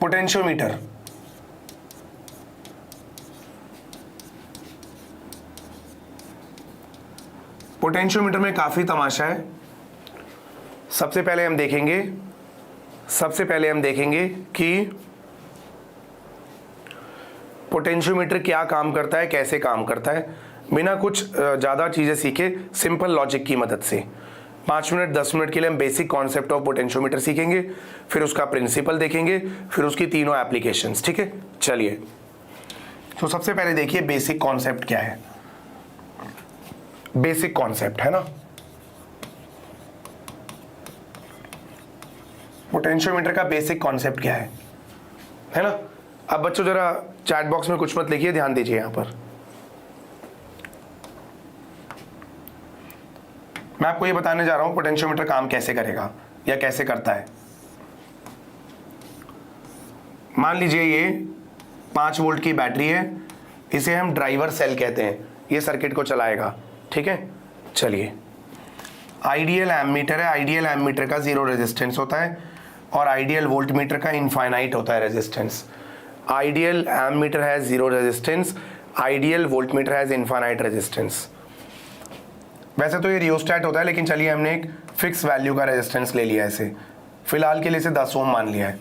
Potentiometer, potentiometer में काफी तमाशा है। सबसे पहले हम देखेंगे कि पोटेंशियोमीटर क्या काम करता है, कैसे काम करता है, बिना कुछ ज़्यादा चीज़ें सीखे, सिंपल लॉजिक की मदद से। 5 मिनट 10 मिनट के लिए हम बेसिक कॉन्सेप्ट ऑफ पोटेंशियोमीटर सीखेंगे, फिर उसका प्रिंसिपल देखेंगे, फिर उसकी तीनों एप्लीकेशंस। ठीक है, चलिए। तो सबसे पहले देखिए बेसिक कॉन्सेप्ट क्या है। बेसिक कॉन्सेप्ट है ना, पोटेंशियोमीटर का बेसिक कॉन्सेप्ट क्या है ना। अब बच्चों जरा चैट बॉक्स में कुछ मत लिखिए, ध्यान दीजिए यहां पर। मैं आपको ये बताने जा रहा हूं पोटेंशियोमीटर काम कैसे करेगा या कैसे करता है। मान लीजिए ये 5 वोल्ट की बैटरी है, इसे हम ड्राइवर सेल कहते हैं, ये सर्किट को चलाएगा। ठीक है, चलिए। आइडियल एमीटर है, आइडियल एमीटर का 0 रेजिस्टेंस होता है और आइडियल वोल्टमीटर का इनफाइनाइट होता है resistance. Ideal ammeter has 0 resistance, ideal voltmeter has infinite resistance. वैसे तो ये रियोस्टैट होता है, लेकिन चलिए हमने एक फिक्स वैल्यू का रेजिस्टेंस ले लिया है इसे। फिलहाल के लिए इसे 10 ओम मान लिया है,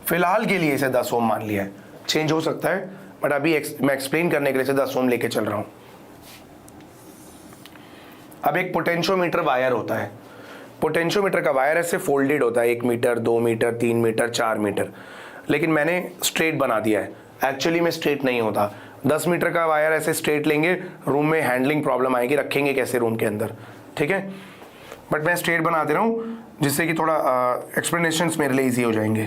फिलहाल के लिए इसे 10 ओम मान लिया है। चेंज हो सकता है, बट अभी मैं एक्सप्लेन करने के लिए इसे 10 ओम लेके चल रहा हूं। अब एक पोटेंशियोमीटर वायर होता है, पोटेंशियोमीटर का वायर ऐसे फोल्डेड होता है, 1 मीटर 2 मीटर 3 मीटर 4 मीटर, लेकिन मैंने स्ट्रेट बना दिया है। एक्चुअली में स्ट्रेट नहीं होता। 10 मीटर का वायर ऐसे स्ट्रेट लेंगे, रूम में हैंडलिंग प्रॉब्लम आएगी, रखेंगे कैसे रूम के अंदर। ठीक है, बट मैं स्ट्रेट बना दे रहा हूँ जिससे कि थोड़ा एक्सप्लेनेशंस मेरे लिए ईजी हो जाएंगे।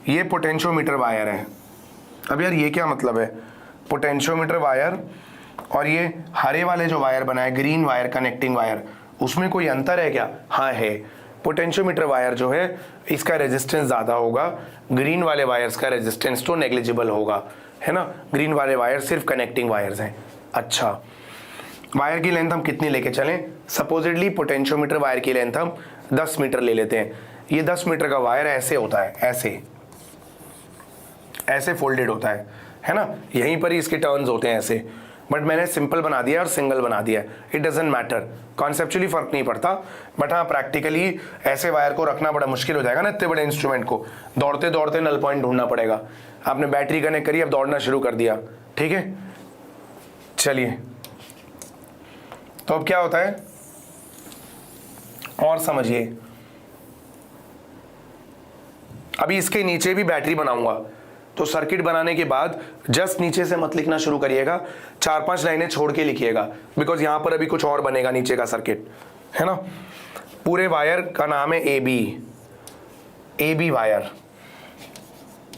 ये पोटेंशियोमीटर वायर है। अब यार ये क्या मतलब है, पोटेंशियोमीटर वायर और ये हरे वाले जो वायर बना है, ग्रीन वायर, कनेक्टिंग वायर, उसमें कोई अंतर है क्या? हाँ है। पोटेंशियोमीटर वायर जो है इसका रेजिस्टेंस ज़्यादा होगा, ग्रीन वाले वायर्स का रेजिस्टेंस तो नेग्लिजिबल होगा, है ना। ग्रीन वाले वायर सिर्फ कनेक्टिंग वायर्स हैं। अच्छा, वायर की लेंथ हम कितनी लेके चलें? सपोजिटली पोटेंशियोमीटर वायर की लेंथ हम 10 मीटर ले लेते हैं। ये 10 मीटर का वायर ऐसे होता है, ऐसे फोल्डेड होता है ना। यहीं पर ही इसके टर्न्स होते हैं ऐसे, बट मैंने सिंपल बना दिया और सिंगल बना दिया। इट डजंट मैटर, कॉन्सेप्चुअली फर्क नहीं पड़ता, बट हाँ प्रैक्टिकली ऐसे वायर को रखना बड़ा मुश्किल हो जाएगा ना। इतने बड़े इंस्ट्रूमेंट को दौड़ते दौड़ते नल पॉइंट ढूंढना पड़ेगा। आपने बैटरी कनेक्ट करी, अब दौड़ना शुरू कर दिया। ठीक है, चलिए। तो अब क्या होता है और समझिए। अभी इसके नीचे भी बैटरी बनाऊंगा, तो सर्किट बनाने के बाद जस्ट नीचे से मत लिखना शुरू करिएगा, 4-5 लाइनें छोड़ के लिखिएगा, बिकॉज यहां पर अभी कुछ और बनेगा नीचे का सर्किट, है ना। पूरे वायर का नाम है AB वायर।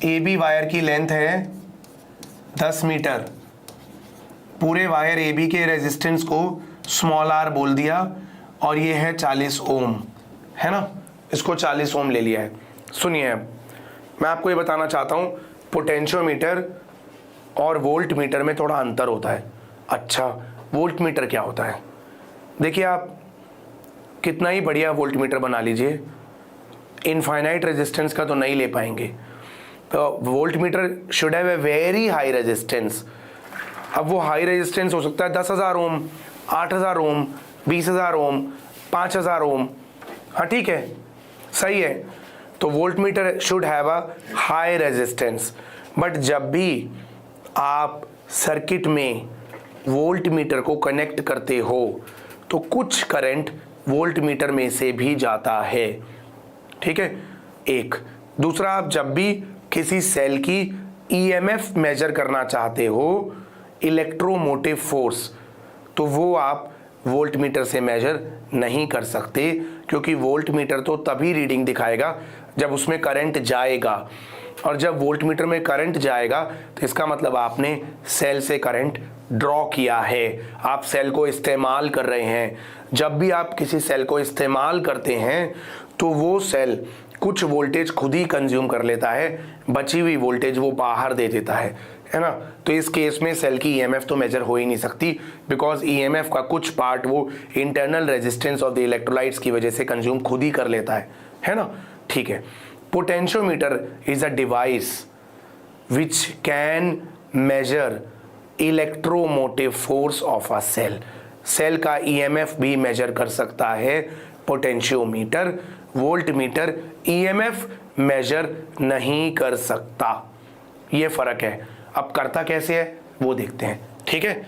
AB वायर की लेंथ है 10 मीटर। पूरे वायर AB के रेजिस्टेंस को स्मॉल r बोल दिया, और ये है 40 ओम, है ना। इसको 40 ओम ले लिया है। सुनिए, अब मैं आपको ये बताना चाहता हूं, पोटेंशियोमीटर और वोल्ट मीटर में थोड़ा अंतर होता है। अच्छा, वोल्ट मीटर क्या होता है? देखिए, आप कितना ही बढ़िया वोल्ट मीटर बना लीजिए, इनफाइनाइट रेजिस्टेंस का तो नहीं ले पाएंगे। तो volt meter should have a very high resistance. अब वो हाई रेजिस्टेंस हो सकता है 10,000 ओम, 8,000 ओम, 20,000 ओम, 5,000 ओम। हाँ ठीक है, सही है। तो volt meter should have a high resistance. But जब भी आप सर्किट में वोल्ट मीटर को कनेक्ट करते हो तो कुछ करंट वोल्ट मीटर में से भी जाता है। ठीक है, एक। दूसरा, आप जब भी किसी सेल की EMF मेजर करना चाहते हो, इलेक्ट्रोमोटिव फोर्स, तो वो आप वोल्ट मीटर से मेजर नहीं कर सकते, क्योंकि वोल्ट मीटर तो तभी रीडिंग दिखाएगा जब उसमें करंट जाएगा, और जब वोल्ट मीटर में करंट जाएगा तो इसका मतलब आपने सेल से करंट ड्रॉ किया है, आप सेल को इस्तेमाल कर रहे हैं। जब भी आप किसी सेल को इस्तेमाल करते हैं तो वो सेल कुछ वोल्टेज खुद ही कंज्यूम कर लेता है, बची हुई वोल्टेज वो बाहर दे देता है ना। तो इस केस में सेल की EMF तो मेजर हो ही नहीं सकती, बिकॉज EMF का कुछ पार्ट वो internal resistance of the electrolytes की वजह से कंज्यूम खुद ही कर लेता है ना। ठीक है, potentiometer is a device which can measure electromotive force of a cell. Cell का ईएमएफ भी मेजर कर सकता है पोटेंशियोमीटर। वोल्टमीटर ईएमएफ मेजर नहीं कर सकता, ये फर्क है। अब करता कैसे है वो देखते हैं, ठीक है।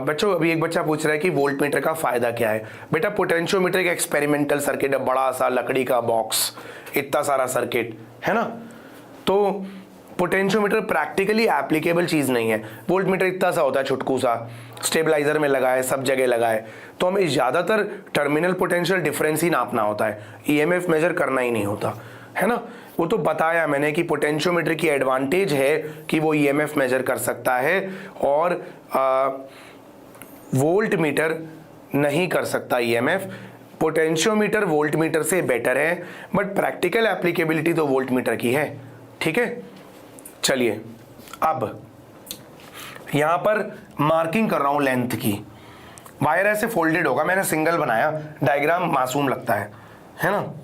बच्चों अभी एक बच्चा पूछ रहा है कि वोल्टमीटर का फायदा क्या है। बेटा पोटेंशियोमीटर एक एक्सपेरिमेंटल सर्किट है, बड़ा सा लकड़ी का बॉक्स, इतना सारा सर्किट है ना। तो पोटेंशियोमीटर प्रैक्टिकली एप्लीकेबल चीज़ नहीं है। वोल्टमीटर इतना सा होता है, छुटकू सा, स्टेबलाइजर में लगा है, सब जगह लगा है, तो हमें ज़्यादातर टर्मिनल पोटेंशियल डिफरेंस ही नापना होता है, ईएमएफ मेजर करना ही नहीं होता है ना। वो तो बताया मैंने कि पोटेंशियोमीटर की एडवांटेज है कि वो ईएमएफ मेजर कर सकता है और वोल्टमीटर नहीं कर सकता ईएमएफ। पोटेंशियोमीटर वोल्टमीटर से बेटर है, बट प्रैक्टिकल एप्लीकेबिलिटी तो वोल्टमीटर की है, ठीक है। चलिए अब यहां पर मार्किंग कर रहा हूं लेंथ की। वायर ऐसे फोल्डेड होगा, मैंने सिंगल बनाया, डायग्राम मासूम लगता है ना।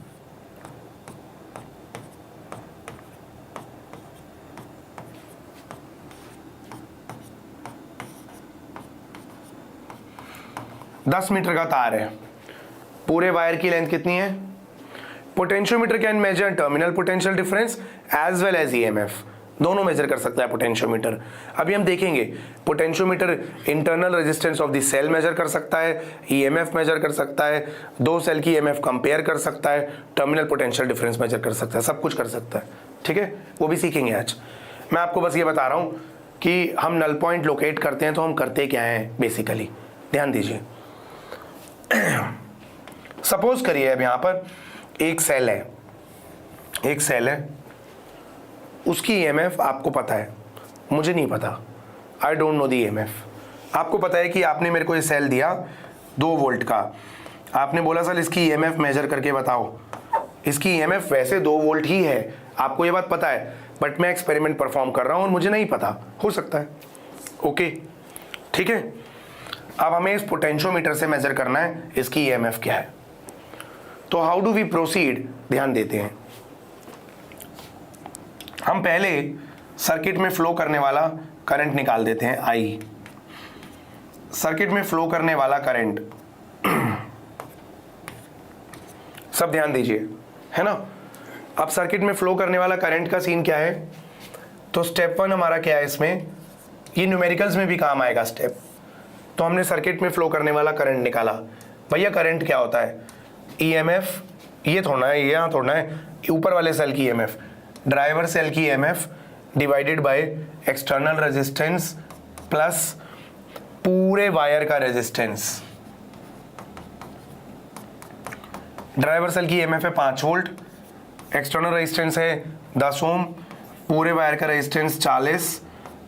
दस मीटर का तार है, पूरे वायर की लेंथ कितनी है। Potentiometer can measure terminal potential difference as well as EMF, दोनों मेजर कर सकता है पोटेंशियोमीटर। अभी हम देखेंगे potentiometer internal resistance of the cell measure कर सकता है, ईएमएफ मेजर कर सकता है, दो सेल की ईएमएफ कंपेयर कर सकता है, टर्मिनल पोटेंशियल डिफरेंस मेजर कर सकता है, सब कुछ कर सकता है, ठीक है। वो भी सीखेंगे आज। मैं आपको बस ये बता रहा हूँ कि हम नल पॉइंट लोकेट करते हैं तो हम करते क्या हैं बेसिकली, ध्यान दीजिए। सपोज करिए अब यहां पर एक सेल है, उसकी ईएमएफ आपको पता है, मुझे नहीं पता, I don't know the EMF. आपको पता है कि आपने मेरे को ये सेल दिया 2 वोल्ट का, आपने बोला सर इसकी ईएमएफ मेजर करके बताओ। इसकी ईएमएफ वैसे 2 वोल्ट ही है, आपको ये बात पता है, बट मैं एक्सपेरिमेंट परफॉर्म कर रहा हूं और मुझे नहीं पता, हो सकता है, ओके, ठीक है। अब हमें इस पोटेंशियोमीटर से मेजर करना है इसकी ईएमएफ क्या है। तो हाउ डू वी प्रोसीड, ध्यान देते हैं। हम पहले सर्किट में फ्लो करने वाला करंट निकाल देते हैं, आई। सर्किट में फ्लो करने वाला करंट सब ध्यान दीजिए, है ना। अब सर्किट में फ्लो करने वाला करंट का सीन क्या है। तो स्टेप 1 हमारा क्या है, इसमें ये न्यूमेरिकल्स में भी काम आएगा स्टेप। तो हमने सर्किट में फ्लो करने वाला करंट निकाला। भैया करंट क्या होता है, ईएमएफ, ये थोड़ा है, यहाँ थोड़ा है, ऊपर वाले सेल की ईएमएफ, ड्राइवर सेल की EMF divided by external resistance plus पूरे वायर का रेजिस्टेंस। ड्राइवर सेल की ईएमएफ है 5 वोल्ट, एक्सटर्नल रेजिस्टेंस है 10 ओम, पूरे वायर का रेजिस्टेंस 40,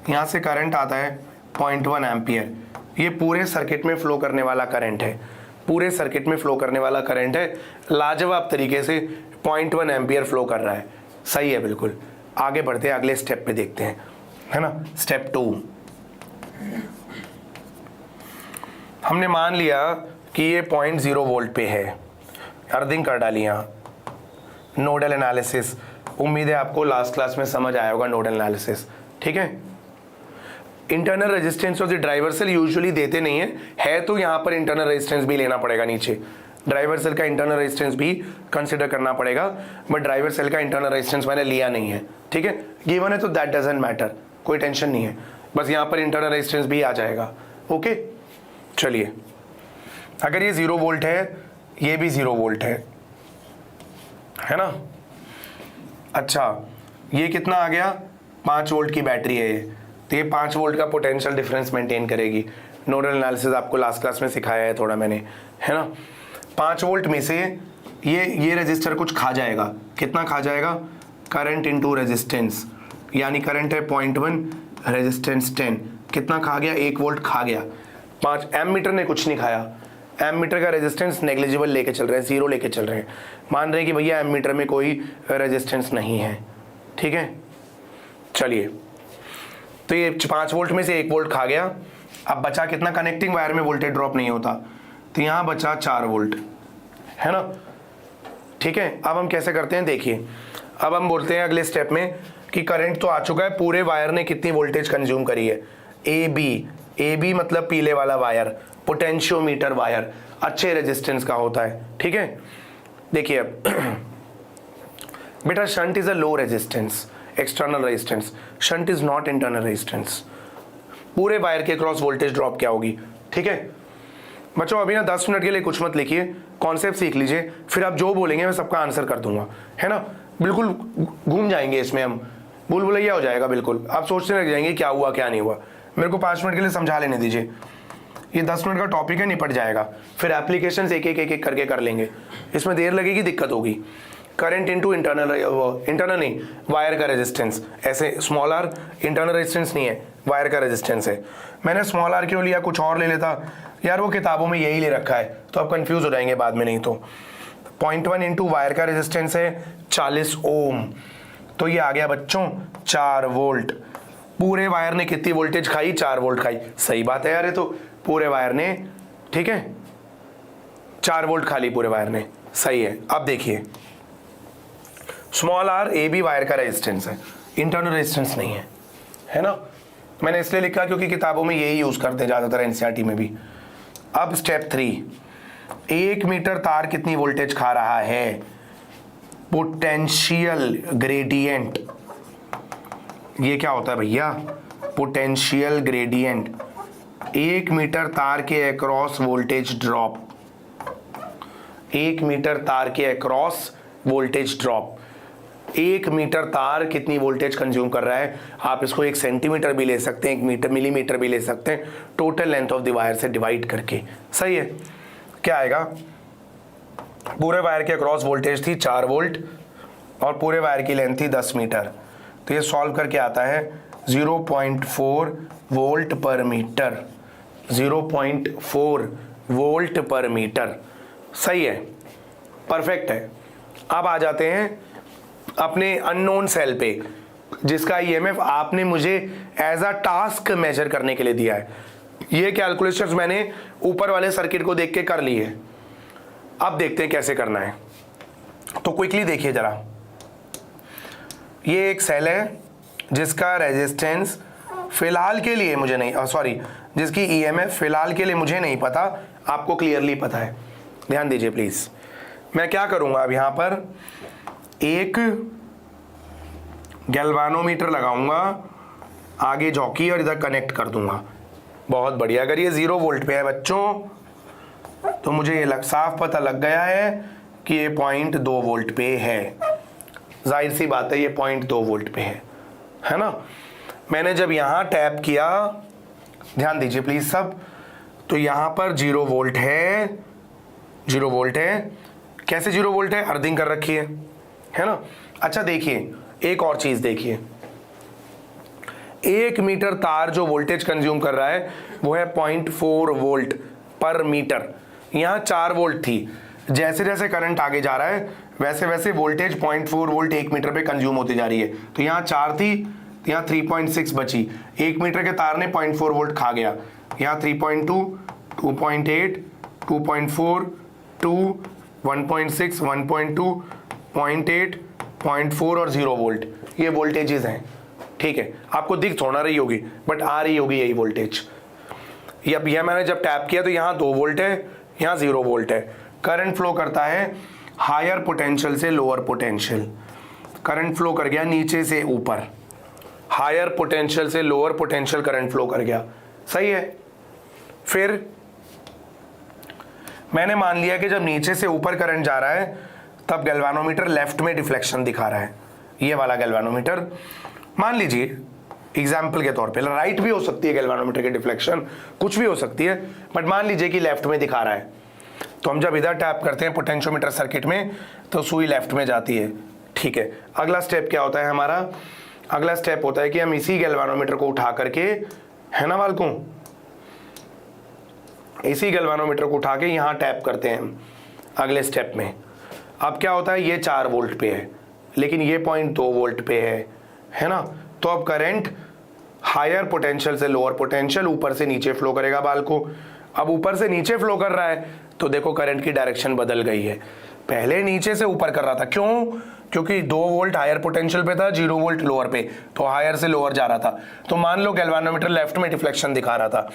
यहाँ से करंट आता है 0.1 एम्पियर। ये पूरे सर्किट में फ्लो करने वाला करंट है, पूरे सर्किट में फ्लो करने वाला करंट है। लाजवाब तरीके से 0.1 एम्पियर फ्लो कर रहा है, सही है बिल्कुल। आगे बढ़ते हैं, अगले स्टेप पे देखते हैं, है ना। स्टेप 2, हमने मान लिया कि ये 0.0 वोल्ट पे है, अर्थिंग कर डाली यहाँ। नोडल एनालिसिस, उम्मीद है आपको लास्ट क्लास में समझ आया होगा नोडल एनालिसिस, ठीक है। Internal resistance of the driver cell usually देते नहीं है तो यहाँ पर इंटरनल रेजिस्टेंस भी लेना पड़ेगा नीचे। ड्राइवर सेल का इंटरनल रेजिस्टेंस भी कंसिडर करना पड़ेगा, बट ड्राइवर सेल का इंटरनल रेजिस्टेंस मैंने लिया नहीं है, ठीक है। गिवन है तो दैट डजंट मैटर, कोई टेंशन नहीं है, बस यहाँ पर इंटरनल रेजिस्टेंस भी आ जाएगा, ओके। चलिए, अगर ये 0 वोल्ट है, ये भी 0 वोल्ट है ना। अच्छा, ये कितना आ गया, 5 वोल्ट की बैटरी है ये, तो ये 5 वोल्ट का पोटेंशियल डिफरेंस मेंटेन करेगी। नोडल एनालिसिस आपको लास्ट क्लास में सिखाया है थोड़ा मैंने, है ना। 5 वोल्ट में से ये रेजिस्टर कुछ खा जाएगा, कितना खा जाएगा, करंट इनटू रेजिस्टेंस, यानी करंट है 0.1, रेजिस्टेंस 10, कितना खा गया, 1 वोल्ट खा गया। 5 एमीटर ने कुछ नहीं खाया, एमीटर का रेजिस्टेंस नेग्लिजिबल लेके चल रहे हैं, 0 लेके चल रहे हैं, मान रहे हैं कि भैया एमीटर में कोई रेजिस्टेंस नहीं है, ठीक है। चलिए, तो ये 5 वोल्ट में से 1 वोल्ट खा गया। अब बचा कितना, कनेक्टिंग वायर में वोल्टेज ड्रॉप नहीं होता, तो यहाँ बचा 4 वोल्ट, है ना। ठीक है, अब हम कैसे करते हैं देखिए, अब हम बोलते हैं अगले स्टेप में कि करंट तो आ चुका है, पूरे वायर ने कितनी वोल्टेज कंज्यूम करी है, ए बी मतलब पीले वाला वायर, पोटेंशियोमीटर वायर अच्छे रेजिस्टेंस का होता है, ठीक है। देखिए बेटा shunt is a low resistance, external resistance, shunt is not internal resistance. पूरे वायर के क्रॉस वोल्टेज ड्रॉप क्या होगी, ठीक है बच्चों। अभी ना 10 मिनट के लिए कुछ मत लिखिए, कॉन्सेप्ट सीख लीजिए, फिर आप जो बोलेंगे मैं सबका आंसर कर दूंगा, है ना। बिल्कुल घूम जाएंगे इसमें, हम भूल भुलैया हो जाएगा बिल्कुल, आप सोचने लग जाएंगे क्या हुआ क्या नहीं हुआ। मेरे को 5 मिनट के लिए समझा लेने दीजिए, ये 10 मिनट का टॉपिक है, निपट जाएगा। फिर एप्लीकेशन एक एक करके कर लेंगे, इसमें देर लगेगी, दिक्कत होगी। करंट इनटू इंटरनल नहीं, वायर का रेजिस्टेंस, ऐसे स्मॉल आर इंटरनल रेजिस्टेंस नहीं है, वायर का रेजिस्टेंस है। मैंने स्मॉल आर क्यों लिया, कुछ और ले लेता यार, वो किताबों में यही ले रखा है, तो आप कंफ्यूज हो जाएंगे बाद में। नहीं तो 0.1 इंटू वायर का रेजिस्टेंस है 40 ओम, तो ये आ गया बच्चों 4 वोल्ट। पूरे वायर ने कितनी वोल्टेज खाई, 4 वोल्ट खाई। सही बात है यार, ये तो पूरे वायर ने, ठीक है 4 वोल्ट खा ली पूरे वायर ने, सही है। अब देखिए small r A B wire का रेजिस्टेंस है, इंटरनल रेजिस्टेंस नहीं है ना। मैंने इसलिए लिखा क्योंकि किताबों में यही यूज करते हैं ज्यादातर, एनसीईआरटी में भी। अब स्टेप 3, 1 मीटर तार कितनी वोल्टेज खा रहा है, पोटेंशियल ग्रेडियंट। ये क्या होता है भैया, पोटेंशियल ग्रेडियंट, 1 मीटर तार के अक्रॉस वोल्टेज ड्रॉप, 1 मीटर तार के अक्रॉस वोल्टेज ड्रॉप। 1 मीटर तार कितनी वोल्टेज कंज्यूम कर रहा है, आप इसको 1 सेंटीमीटर भी ले सकते हैं, 1 मीटर मिलीमीटर भी ले सकते हैं, total length of the wire से डिवाइड करके, सही है। क्या आएगा, पूरे वायर के अक्रॉस वोल्टेज थी 4 वोल्ट और पूरे वायर की लेंथ थी 10 मीटर, तो ये सॉल्व करके आता है 0.4 वोल्ट पर मीटर, 0.4 वोल्ट पर मीटर, सही है, परफेक्ट है। अब आ जाते हैं अपने अननोन सेल पे, जिसका ईएमएफ आपने मुझे एज अ टास्क मेजर करने के लिए दिया है। ये कैलकुलेशंस मैंने ऊपर वाले सर्किट को देख के कर ली है। अब देखते हैं कैसे करना है, तो क्विकली देखिए जरा। ये एक सेल है जिसका रेजिस्टेंस फिलहाल के लिए मुझे नहीं, सॉरी जिसकी ईएमएफ फिलहाल के लिए मुझे नहीं पता, आपको क्लियरली पता है, ध्यान दीजिए प्लीज। मैं क्या करूंगा, अब यहां पर एक गैल्वानोमीटर लगाऊंगा आगे जॉकी और इधर कनेक्ट कर दूंगा। बहुत बढ़िया। अगर ये 0 वोल्ट पे है बच्चों तो मुझे ये साफ पता लग गया है कि ये 0.2 वोल्ट पे है। जाहिर सी बात है ये 0.2 वोल्ट पे है ना। मैंने जब यहां टैप किया, ध्यान दीजिए प्लीज सब, तो यहां पर 0 वोल्ट है, 0 वोल्ट है। कैसे 0 वोल्ट है, अर्थिंग कर रखी है ना। अच्छा देखिए एक और चीज देखिए, 1 मीटर तार जो वोल्टेज कंज्यूम कर रहा है वो है 0.4 वोल्ट पर मीटर। यहां 4 वोल्ट थी, जैसे जैसे करंट आगे जा रहा है वैसे वैसे वोल्टेज 0.4 वोल्ट 1 मीटर पे कंज्यूम होती जा रही है। तो यहां 4 थी, यहाँ 3.6 बची, 1 मीटर के तार ने 0.4 वोल्ट खा गया। यहाँ 3.2, 2.8, 2.4, 2, 1.6, 1.2, 0.8, 0.4 और 0 वोल्ट, ये वोल्टेजेस हैं। ठीक है, आपको दिख थोड़ा रही होगी बट आ रही होगी यही वोल्टेज। यह मैंने जब टैप किया तो यहाँ 2 वोल्ट है, यहाँ 0 वोल्ट है। करंट फ्लो करता है हायर पोटेंशियल से लोअर पोटेंशियल। करंट फ्लो कर गया नीचे से ऊपर, हायर पोटेंशियल से लोअर पोटेंशियल करंट फ्लो कर गया, सही है। फिर मैंने मान लिया कि जब नीचे से ऊपर करंट जा रहा है तब गैल्वानोमीटर लेफ्ट में डिफ्लेक्शन दिखा रहा है। ये वाला गैल्वानोमीटर मान लीजिए एग्जाम्पल के तौर पे, राइट भी हो सकती है गैल्वानोमीटर की डिफ्लेक्शन, कुछ भी हो सकती है, बट मान लीजिए कि लेफ्ट में दिखा रहा है। तो हम जब इधर टैप करते हैं पोटेंशियोमीटर सर्किट में तो सुई लेफ्ट में जाती है। ठीक है, अगला स्टेप क्या होता है हमारा, अगला स्टेप होता है कि हम इसी गैल्वानोमीटर को उठा करके, है ना बालकों, इसी गैल्वानोमीटर को उठा के यहां टैप करते हैं अगले स्टेप में। अब क्या होता है, ये 4 वोल्ट पे है लेकिन ये 0.2 वोल्ट पे है ना। तो अब करंट हायर पोटेंशियल से लोअर पोटेंशियल ऊपर से नीचे फ्लो करेगा बालको। अब ऊपर से नीचे फ्लो कर रहा है तो देखो करंट की डायरेक्शन बदल गई है। पहले नीचे से ऊपर कर रहा था, क्यों? क्योंकि 2 वोल्ट हायर पोटेंशियल पे था, 0 वोल्ट लोअर पे, तो हायर से लोअर जा रहा था। तो मान लो गैल्वानोमीटर लेफ्ट में डिफ्लेक्शन दिखा रहा था,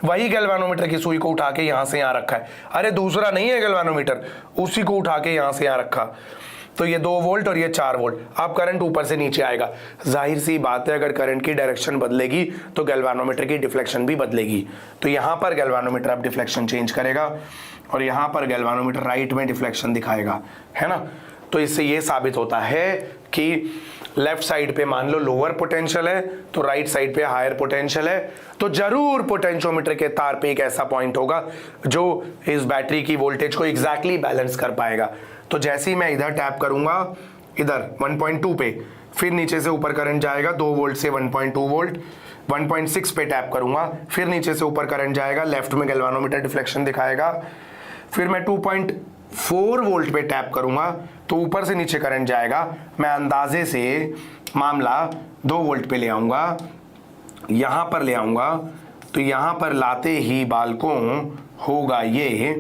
वही गैल्वानोमीटर की सुई को उठा के यहां से यहां रखा है। अरे दूसरा नहीं है गैल्वानोमीटर, उसी को उठा के यहां से यहां रखा, तो ये 2 वोल्ट और ये 4 वोल्ट। अब करंट ऊपर से नीचे आएगा। जाहिर सी बात है, अगर करंट की डायरेक्शन बदलेगी तो गैल्वानोमीटर की डिफ्लेक्शन भी बदलेगी। तो यहां पर गैल्वानोमीटर अब डिफ्लेक्शन चेंज करेगा और यहां पर गैल्वानोमीटर राइट में डिफ्लेक्शन दिखाएगा, है ना। तो इससे ये साबित होता है कि लेफ्ट साइड पे मान लो लोअर पोटेंशियल है तो राइट साइड पे हायर पोटेंशियल है, तो जरूर पोटेंशियोमीटर के तार पे एक ऐसा पॉइंट होगा जो इस बैटरी की वोल्टेज को एग्जैक्टली बैलेंस कर पाएगा। तो जैसे ही मैं इधर टैप करूंगा, इधर 1.2 पे, फिर नीचे से ऊपर करंट जाएगा 2 वोल्ट से 1.2 वोल्ट, 1.6 पे टैप करूंगा, फिर नीचे से ऊपर करंट जाएगा, लेफ्ट में गैल्वानोमीटर डिफ्लेक्शन दिखाएगा, फिर मैं 2.4 वोल्ट पे टैप करूंगा तो ऊपर से नीचे करंट जाएगा। मैं अंदाजे से मामला 2 वोल्ट पे ले आऊंगा, यहां पर ले आऊंगा, तो यहां पर लाते ही बालकों होगा ये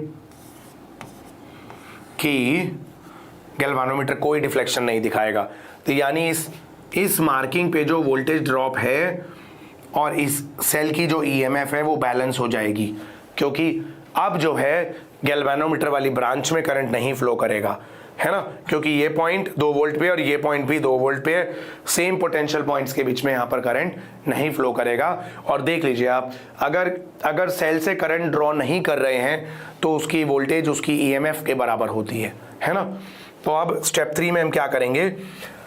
कि गैल्वानोमीटर कोई डिफ्लेक्शन नहीं दिखाएगा। तो यानी इस मार्किंग पे जो वोल्टेज ड्रॉप है और इस सेल की जो ईएमएफ है वो बैलेंस हो जाएगी, क्योंकि अब जो है गैल्वानोमीटर वाली ब्रांच में करंट नहीं फ्लो करेगा, है ना, क्योंकि ये पॉइंट 2 वोल्ट पे और ये पॉइंट भी 2 वोल्ट पे है। सेम पोटेंशियल पॉइंट्स के बीच में यहाँ पर करंट नहीं फ्लो करेगा। और देख लीजिए आप, अगर सेल से करंट ड्रॉ नहीं कर रहे हैं तो उसकी वोल्टेज उसकी ईएमएफ के बराबर होती है ना। तो अब स्टेप 3 में हम क्या करेंगे,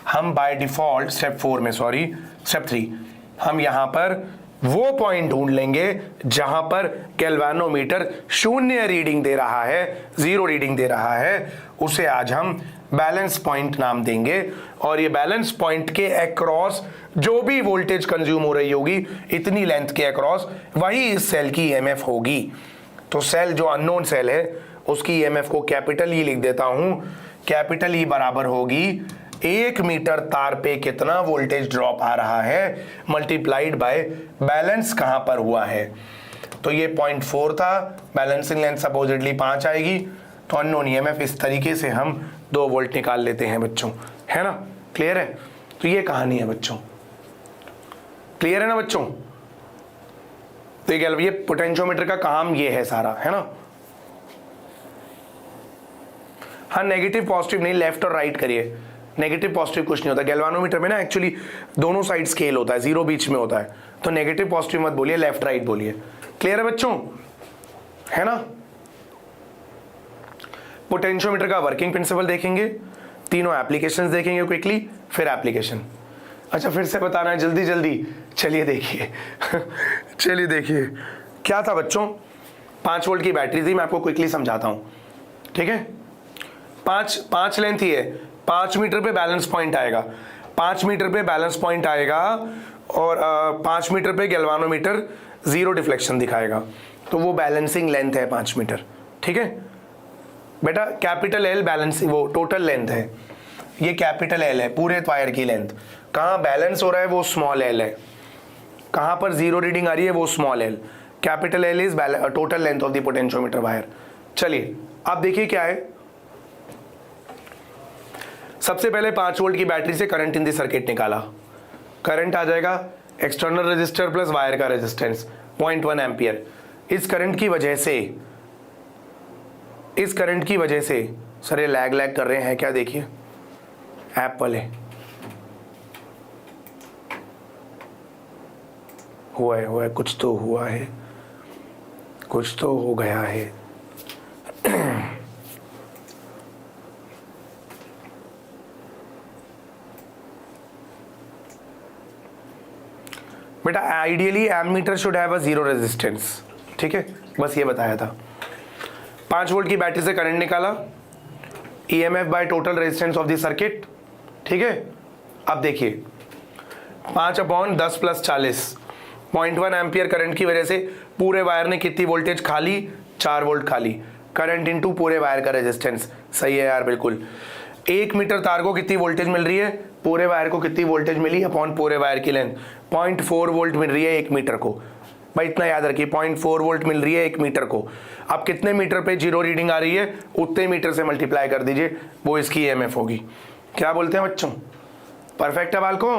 हम बाय डिफॉल्ट स्टेप 3 हम यहाँ पर वो पॉइंट ढूंढ लेंगे जहां पर गैल्वानोमीटर 0 रीडिंग दे रहा है, 0 रीडिंग दे रहा है, उसे आज हम बैलेंस पॉइंट नाम देंगे। और ये बैलेंस पॉइंट के अक्रॉस जो भी वोल्टेज कंज्यूम हो रही होगी इतनी लेंथ के अक्रॉस, वही इस सेल की ईएमएफ होगी। तो सेल जो अननोन सेल है उसकी ईएमएफ को कैपिटल ई लिख देता हूं। कैपिटल ई बराबर होगी 1 मीटर तार पे कितना वोल्टेज ड्रॉप आ रहा है मल्टीप्लाइड बाय बैलेंस कहां पर हुआ है। तो ये 0.4 था, बैलेंसिंग लेंथ सपोजिटली 5 आएगी, तो अननोन ईएमएफ इस तरीके से हम 2 वोल्ट निकाल लेते हैं बच्चों, है ना। क्लियर है? तो ये कहानी है बच्चों, क्लियर है ना बच्चों। तो ये पोटेंशियोमीटर का काम ये है सारा, है ना। हाँ, नेगेटिव पॉजिटिव नहीं, लेफ्ट और राइट करिए, नेगेटिव पॉजिटिव कुछ नहीं होता। गैल्वानोमीटर में ना एक्चुअली दोनों साइड स्केल होता है, 0 बीच में होता है, तो नेगेटिव पॉजिटिव मत बोलिए, लेफ्ट राइट बोलिए। क्लियर है बच्चों, है ना। पोटेंशियोमीटर का वर्किंग प्रिंसिपल देखेंगे, तीनों एप्लीकेशंस देखेंगे क्विकली, फिर एप्लीकेशन। अच्छा, फिर से बताना है जल्दी जल्दी। चलिए देखिए चलिए देखिए क्या था बच्चों, 5 वोल्ट की बैटरी थी, मैं आपको क्विकली समझाता हूं, ठीक है। 5 लेंथ ही है, 5 मीटर पे बैलेंस पॉइंट आएगा, 5 मीटर पे बैलेंस पॉइंट आएगा और 5 मीटर पे गैल्वानोमीटर 0 डिफ्लेक्शन दिखाएगा, तो वो बैलेंसिंग लेंथ है 5 मीटर, ठीक है बेटा। कैपिटल एल बैलेंस, वो टोटल लेंथ है, ये कैपिटल एल है पूरे वायर की लेंथ। कहाँ बैलेंस हो रहा है वो स्मॉल एल है, कहाँ पर 0 रीडिंग आ रही है वो small L. Capital L is total length of the potentiometer wire. चलिए अब देखिए क्या है। सबसे पहले 5 वोल्ट की बैटरी से करंट इन द सर्किट निकाला, करंट आ जाएगा एक्सटर्नल रेजिस्टर प्लस वायर का रेजिस्टेंस 0.1 एम्पियर। इस करंट की वजह से सर ये लैग कर रहे हैं क्या, देखिए ऐप वाले, हुआ है कुछ तो हुआ है, कुछ तो हो गया है बेटा ideally ammeter should have a 0 resistance, ठीक है, बस ये बताया था। 5 वोल्ट की बैटरी से करंट निकाला, EMF by total resistance of the circuit, ठीक है। अब देखिए 5/10 + 40, 0.1 एम्पियर करंट की वजह से पूरे वायर ने कितनी वोल्टेज खा ली, 4 वोल्ट खा ली। करंट इनटू पूरे वायर का रेजिस्टेंस, सही है यार बिल्कुल। 1 मीटर तार को कितनी वोल्टेज मिल रही है, पूरे वायर को कितनी वोल्टेज मिली अपॉन पूरे वायर की लेंथ, 0.4 वोल्ट मिल रही है 1 मीटर को। भाई इतना याद रखिए 0.4 वोल्ट मिल रही है 1 मीटर को। अब कितने मीटर पे जीरो रीडिंग आ रही है उतने मीटर से मल्टीप्लाई कर दीजिए, वो इसकी ईएमएफ होगी। क्या बोलते हैं बच्चों, परफेक्ट है बालकों?